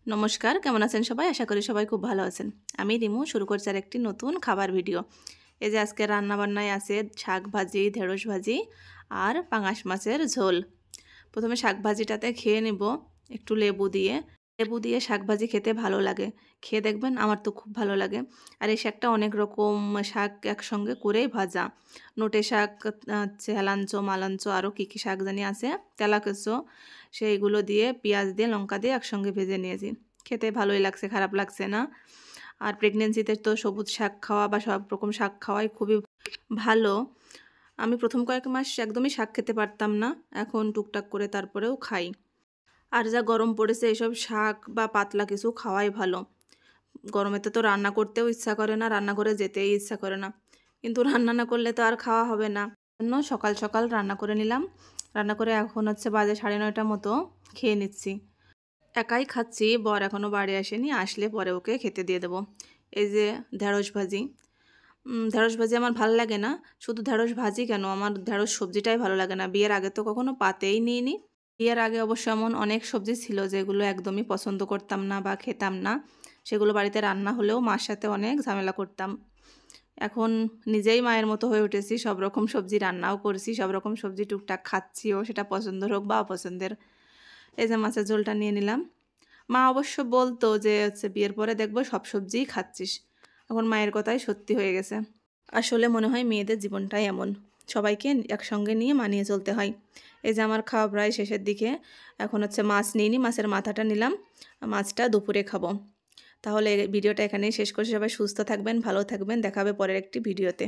নমস্কার, কেমন আছেন সবাই? আশা করি সবাই খুব ভালো আছেন। আমি রিমু শুরু করছি আরেকটি নতুন খাবার ভিডিও। এই যে আজকে রান্নাবান্নায় আছে শাক ভাজি, ঢেঁড়স ভাজি আর পাঙাশ মাছের ঝোল। প্রথমে শাক ভাজিটাতে খেয়ে নেব একটু লেবু দিয়ে। লেবু দিয়ে শাক ভাজি খেতে ভালো লাগে। খেয়ে দেখবেন, আমার তো খুব ভালো লাগে। আর এই শাকটা অনেক রকম শাক একসঙ্গে করেই ভাজা। নোটে শাক, হেলাঞ্চো, মালাঞ্চো, আরও কী কী শাক জানি আছে, তেলাকুচো, সেইগুলো দিয়ে পেঁয়াজ দিয়ে লঙ্কা দিয়ে একসঙ্গে ভেজে নিয়েছি। খেতে ভালোই লাগছে, খারাপ লাগছে না। আর প্রেগনেন্সিতে তো সবুজ শাক খাওয়া বা সব রকম শাক খাওয়াই খুবই ভালো। আমি প্রথম কয়েক মাস একদমই শাক খেতে পারতাম না, এখন টুকটাক করে তারপরেও খাই। আর যা গরম পড়েছে, এসব শাক বা পাতলা কিছু খাওয়াই ভালো। গরমেতে তো রান্না করতেও ইচ্ছা করে না, রান্না করে যেতেই ইচ্ছা করে না, কিন্তু রান্না না করলে তো আর খাওয়া হবে না। জন্য সকাল সকাল রান্না করে নিলাম। রান্না করে এখন হচ্ছে বাজে 9:30 মতো, খেয়ে নিচ্ছি। একাই খাচ্ছি, বর এখনও বাড়ি আসেনি, আসলে পরে ওকে খেতে দিয়ে দেবো। এই যে ঢেঁড়স ভাজি। ঢেঁড়স ভাজি আমার ভালো লাগে না। শুধু ঢেঁড়স ভাজি কেন, আমার ঢেঁড়স সবজিটাই ভালো লাগে না। বিয়ের আগে তো কখনো পাতেই নিইনি। বিয়ের আগে অবশ্য এমন অনেক সবজি ছিল যেগুলো একদমই পছন্দ করতাম না বা খেতাম না। সেগুলো বাড়িতে রান্না হলেও মার সাথে অনেক ঝামেলা করতাম। এখন নিজেই মায়ের মতো হয়ে উঠেছি, সব রকম সবজি রান্নাও করছি, সব রকম সবজি টুকটাক খাচ্ছিও, সেটা পছন্দের হোক বা অপছন্দের। এই যে মাছের ঝোলটা নিয়ে নিলাম। মা অবশ্য বলতো যে হচ্ছে বিয়ের পরে দেখবো সব সবজিই খাচ্ছিস। এখন মায়ের কথাই সত্যি হয়ে গেছে। আসলে মনে হয় মেয়েদের জীবনটাই এমন, সবাইকে একসঙ্গে নিয়ে মানিয়ে চলতে হয়। এই যে আমার খাওয়া প্রায় শেষের দিকে। এখন হচ্ছে মাছ নিইনি, মাছের মাথাটা নিলাম। মাছটা দুপুরে খাবো। তাহলে ভিডিওটা এখানেই শেষ করছি। সবাই সুস্থ থাকবেন, ভালো থাকবেন। দেখা হবে পরের একটি ভিডিওতে।